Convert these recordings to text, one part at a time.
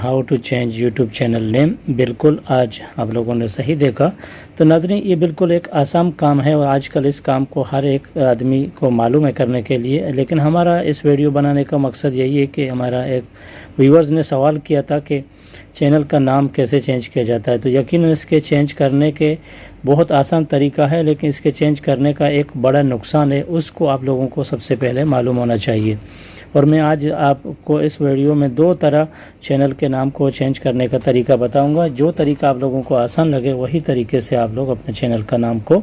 How to change YouTube channel name. बिल्कुल आज आप लोगों ने सही देखा। तो नाज़रीन ये बिल्कुल एक आसान काम है और आजकल इस काम को हर एक आदमी को मालूम है करने के लिए, लेकिन हमारा इस वीडियो बनाने का मकसद यही है कि हमारा एक व्यूअर्स ने सवाल किया था कि चैनल का नाम कैसे चेंज किया जाता है। तो यकीनन इसके चेंज करने के बहुत आसान तरीका है, लेकिन इसके चेंज करने का एक बड़ा नुकसान है, उसको आप लोगों को सबसे पहले मालूम होना चाहिए। और मैं आज आपको इस वीडियो में दो तरह चैनल के नाम को चेंज करने का तरीका बताऊंगा। जो तरीका आप लोगों को आसान लगे वही तरीके से आप लोग अपने चैनल का नाम को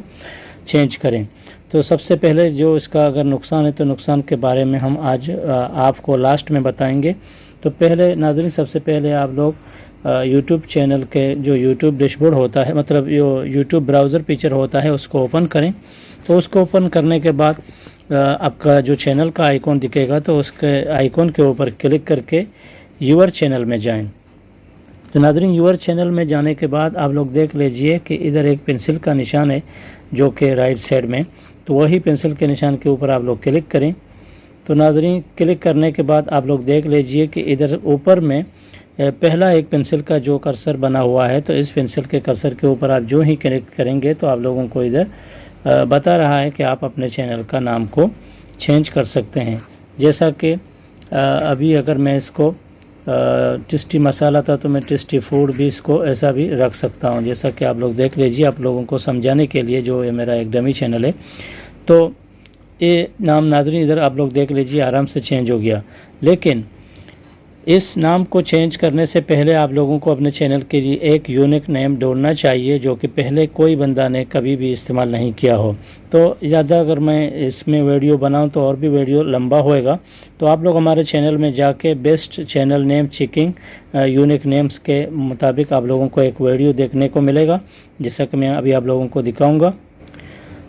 चेंज करें। तो सबसे पहले जो इसका अगर नुकसान है तो नुकसान के बारे में हम आज आपको लास्ट में बताएंगे। तो पहले नाज़रीन सबसे पहले आप लोग यूट्यूब चैनल के जो यूट्यूब डैशबोर्ड होता है, मतलब जो यूट्यूब ब्राउज़र पिक्चर होता है, उसको ओपन करें। तो उसको ओपन करने के बाद आपका जो चैनल का आइकॉन दिखेगा तो उसके आइकॉन के ऊपर क्लिक करके यूअर चैनल में जाएं। तो नाज़रीन यूअर चैनल में जाने के बाद आप लोग देख लीजिए कि इधर एक पेंसिल का निशान है जो कि राइट साइड में, तो वही पेंसिल के निशान के ऊपर आप लोग क्लिक करें। तो नाज़रीन क्लिक करने के बाद आप लोग देख लीजिए कि इधर ऊपर में पहला एक पेंसिल का जो कर्सर बना हुआ है, तो इस पेंसिल के कर्सर के ऊपर आप जो ही क्लिक करेंगे तो आप लोगों को इधर बता रहा है कि आप अपने चैनल का नाम को चेंज कर सकते हैं। जैसा कि अभी अगर मैं इसको टेस्टी मसाला था तो मैं टेस्टी फूड भी इसको ऐसा भी रख सकता हूं। जैसा कि आप लोग देख लीजिए, आप लोगों को समझाने के लिए जो ये मेरा एक डमी चैनल है, तो ये नाम नाज़रीन इधर आप लोग देख लीजिए आराम से चेंज हो गया। लेकिन इस नाम को चेंज करने से पहले आप लोगों को अपने चैनल के लिए एक यूनिक नेम ढूंढना चाहिए जो कि पहले कोई बंदा ने कभी भी इस्तेमाल नहीं किया हो। तो ज़्यादा अगर मैं इसमें वीडियो बनाऊं तो और भी वीडियो लंबा होएगा। तो आप लोग हमारे चैनल में जाके best channel name checking unique names के मुताबिक आप लोगों को एक वीडियो देखने को मिलेगा, जैसा कि मैं अभी आप लोगों को दिखाऊँगा।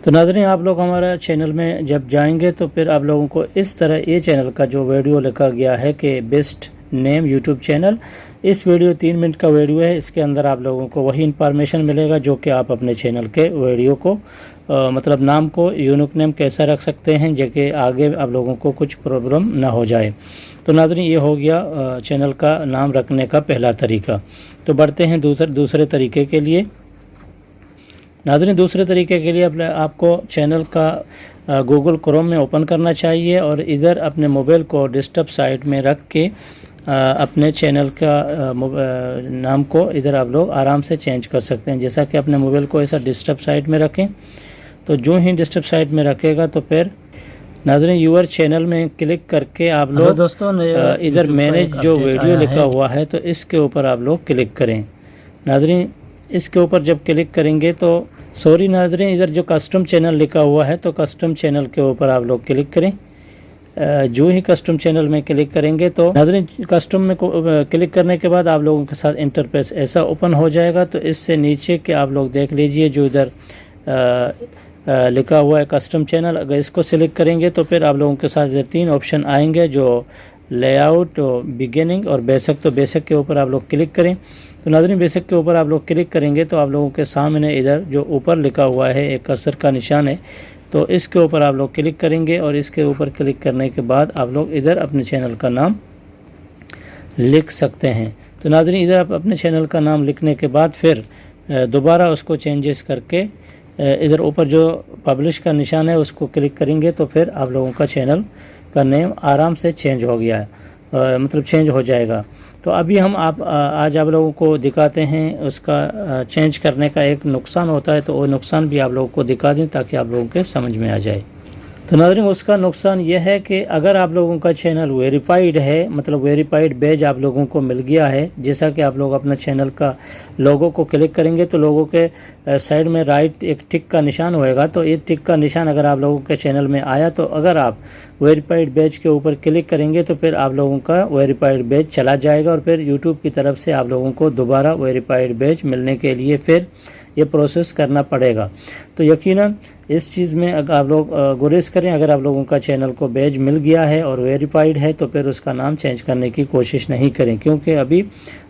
तो नाज़रीन आप लोग हमारा चैनल में जब जाएंगे तो फिर आप लोगों को इस तरह ये चैनल का जो वीडियो लिखा गया है कि बेस्ट नेम यूट्यूब चैनल, इस वीडियो 3 मिनट का वीडियो है। इसके अंदर आप लोगों को वही इंफॉर्मेशन मिलेगा जो कि आप अपने चैनल के वीडियो को मतलब नाम को यूनिक नेम कैसा रख सकते हैं, जो कि आगे आप लोगों को कुछ प्रॉब्लम ना हो जाए। तो नाज़रीन ये हो गया चैनल का नाम रखने का पहला तरीका। तो बढ़ते हैं दूसरे तरीके के लिए। नाज़रीन दूसरे तरीके के लिए आपको चैनल का गूगल क्रोम में ओपन करना चाहिए और इधर अपने मोबाइल को डेस्कटॉप साइड में रख के अपने चैनल का नाम को इधर आप लोग आराम से चेंज कर सकते हैं। जैसा कि अपने मोबाइल को ऐसा डेस्कटॉप साइड में रखें, तो जो ही डेस्कटॉप साइड में रखेगा तो फिर नाज़रीन यूअर चैनल में क्लिक करके आप लोग दोस्तों इधर मैनेज जो वीडियो लिखा हुआ है तो इसके ऊपर आप लोग क्लिक करें। नाज़रीन इसके ऊपर जब क्लिक करेंगे तो सॉरी नाज़रीन इधर जो कस्टम चैनल लिखा हुआ है तो कस्टम चैनल के ऊपर आप लोग क्लिक करें। जो ही कस्टम चैनल में क्लिक करेंगे तो नाज़रीन कस्टम में क्लिक करने के बाद आप लोगों के साथ इंटरफेस ऐसा ओपन हो जाएगा। तो इससे नीचे के आप लोग देख लीजिए जो इधर लिखा हुआ है कस्टम चैनल, अगर इसको सिलेक्ट करेंगे तो फिर आप लोगों के साथ इधर 3 ऑप्शन आएंगे जो लेआउट, बिगिनिंग और बेसिक। तो बेसिक के ऊपर आप लोग क्लिक करें। तो नाज़रीन बेसिक के ऊपर आप लोग क्लिक करेंगे तो आप लोगों के सामने इधर जो ऊपर लिखा हुआ है एक कर्सर का निशान है, तो इसके ऊपर आप लोग क्लिक करेंगे और इसके ऊपर क्लिक करने के बाद आप लोग इधर अपने चैनल का नाम लिख सकते हैं। तो नाज़रीन इधर आप अपने चैनल का नाम लिखने के बाद फिर दोबारा उसको चेंजेस करके इधर ऊपर जो पब्लिश का निशान है उसको क्लिक करेंगे तो फिर आप लोगों का चैनल का नेम आराम से चेंज हो गया है, मतलब चेंज हो जाएगा। तो अभी हम आज आप लोगों को दिखाते हैं उसका चेंज करने का एक नुकसान होता है, तो वो नुकसान भी आप लोगों को दिखा दें ताकि आप लोगों के समझ में आ जाए। तो नाज़रीन उसका नुकसान यह है कि अगर आप लोगों का चैनल वेरीफाइड है, मतलब वेरीफाइड बैज आप लोगों को मिल गया है, जैसा कि आप लोग अपना चैनल का लोगो को क्लिक करेंगे तो लोगों के साइड में राइट एक टिक का निशान होएगा। तो ये टिक का निशान अगर आप लोगों के चैनल में आया तो अगर आप वेरीफाइड बैज के ऊपर क्लिक करेंगे तो फिर आप लोगों का वेरीफाइड बैज चला जाएगा और फिर यूट्यूब की तरफ से आप लोगों को दोबारा वेरीफाइड बैज मिलने के लिए फिर ये प्रोसेस करना पड़ेगा। तो यकीनन इस चीज़ में अगर आप लोग गुरेज करें, अगर आप लोगों का चैनल को बैज मिल गया है और वेरीफाइड है तो फिर उसका नाम चेंज करने की कोशिश नहीं करें, क्योंकि अभी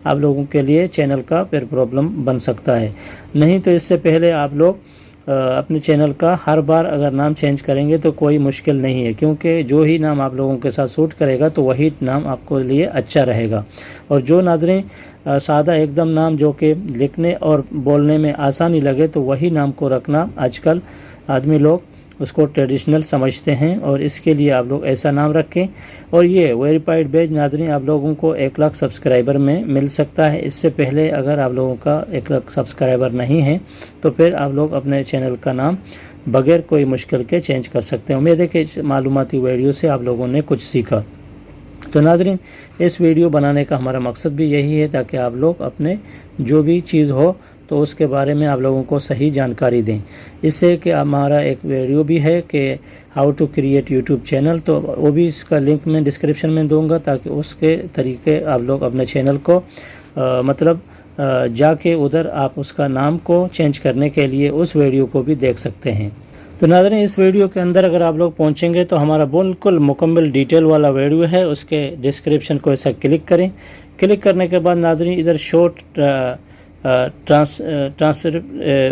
आप लोगों के लिए चैनल का फिर प्रॉब्लम बन सकता है। नहीं तो इससे पहले आप लोग اپنے چینل کا ہر بار اگر نام چینج کریں گے تو کوئی مشکل نہیں ہے، کیونکہ جو ہی نام آپ لوگوں کے ساتھ سوٹ کرے گا تو وہی نام آپ کو لیے اچھا رہے گا۔ اور جو ناظرین سادہ ایک دم نام جو کہ لکھنے اور بولنے میں آسانی لگے تو وہی نام کو رکھنا آج کل آدمی لوگ اس کو ٹریڈیشنل سمجھتے ہیں، اور اس کے لیے آپ لوگ ایسا نام رکھیں۔ اور یہ ویریفائڈ بیج ناظرین آپ لوگوں کو 1 لاکھ سبسکرائبر میں مل سکتا ہے۔ اس سے پہلے اگر آپ لوگوں کا 1 لاکھ سبسکرائبر نہیں ہے تو پھر آپ لوگ اپنے چینل کا نام بغیر کوئی مشکل کے چینج کر سکتے ہیں۔ امید ہے کہ معلوماتی ویڈیو سے آپ لوگوں نے کچھ سیکھا۔ تو ناظرین اس ویڈیو بنانے کا ہمارا مقصد بھی یہی ہے تاکہ آپ لوگ اپنے جو بھی چیز ہو تو اس کے بارے میں آپ لوگوں کو صحیح جانکاری دیں۔ اس سے کہ ہمارا ایک ویڈیو بھی ہے کہ how to create YouTube channel, تو وہ بھی اس کا لنک میں ڈسکرپشن میں دوں گا تاکہ اس کے طریقے آپ لوگ اپنے چینل کو جا کے ادھر آپ اس کا نام کو چینج کرنے کے لیے اس ویڈیو کو بھی دیکھ سکتے ہیں۔ تو ناظرین اس ویڈیو کے اندر اگر آپ لوگ پہنچیں گے تو ہمارا بالکل مکمل ڈیٹیل والا ویڈیو ہے، اس کے ڈسکرپشن کو ایسا کلک کریں۔ کلک کرنے کے بعد ناظرین ادھر شارٹ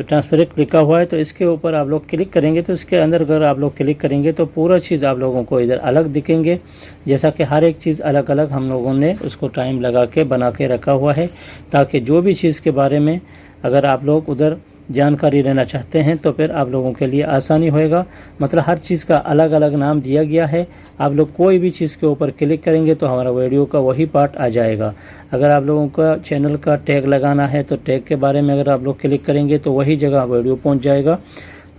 ٹرانسفریکٹ لکھا ہوا ہے، تو اس کے اوپر آپ لوگ کلک کریں گے تو اس کے اندر اگر آپ لوگ کلک کریں گے تو پورا چیز آپ لوگوں کو ادھر الگ دکھیں گے، جیسا کہ ہر ایک چیز الگ الگ ہم لوگوں نے اس کو ٹائم لگا کے بنا کے رکھا ہوا ہے، تاکہ جو بھی چیز کے بارے میں اگر آپ لوگ ادھر جانکاری لینا چاہتے ہیں تو پھر آپ لوگوں کے لیے آسانی ہوئے گا۔ مطلب ہر چیز کا الگ الگ نام دیا گیا ہے، آپ لوگ کوئی بھی چیز کے اوپر کلک کریں گے تو ہمارا ویڈیو کا وہی پارٹ آ جائے گا۔ اگر آپ لوگوں کا چینل کا ٹیگ لگانا ہے تو ٹیگ کے بارے میں اگر آپ لوگ کلک کریں گے تو وہی جگہ ویڈیو پہنچ جائے گا۔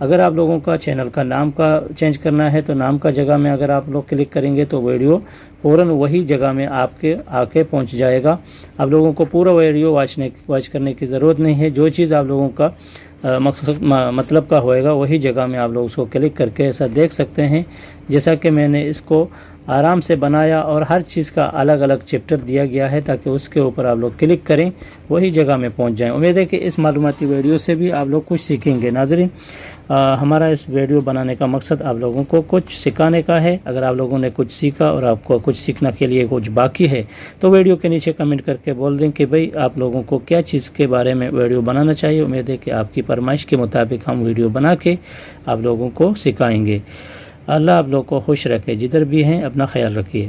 اگر آپ لوگوں کا چینل کا نام کا چینج کرنا ہے تو نام کا جگہ میں اگر آپ لوگ کلک کریں گے تو ویڈیو فوراً وہی جگہ میں آپ کے آ کے پہنچ جائے گا۔ آپ لوگوں کو پورا ویڈیو واچ کرنے کی ضرورت نہیں ہے، جو چیز آپ لوگوں کا مطلب کا ہوئے گا وہی جگہ میں آپ لوگ اس کو کلک کر کے ایسا دیکھ سکتے ہیں، جیسا کہ میں نے اس کو آرام سے بنایا اور ہر چیز کا الگ الگ چیپٹر دیا گیا ہے تاکہ اس کے اوپر آپ لوگ کلک کریں وہی جگہ میں پہنچ جائیں۔ امید ہے کہ اس معلوماتی ویڈیو سے بھی آپ لوگ کچھ سیکھیں گے۔ ناظرین ہمارا اس ویڈیو بنانے کا مقصد آپ لوگوں کو کچھ سکھانے کا ہے۔ اگر آپ لوگوں نے کچھ سیکھا اور آپ کو کچھ سیکھنے کے لیے کچھ باقی ہے تو ویڈیو کے نیچے کمنٹ کر کے بول دیں کہ بھئی آپ لوگوں کو کیا چیز کے بارے میں ویڈیو بنانا چاہیے۔ امید ہے کہ آپ کی فرمائش کے مطابق ہم ویڈیو بنا کے آپ لوگوں کو سکھائیں گے۔ اللہ آپ لوگ کو خوش رکھے، جدھر بھی ہیں اپنا خیال رکھیے۔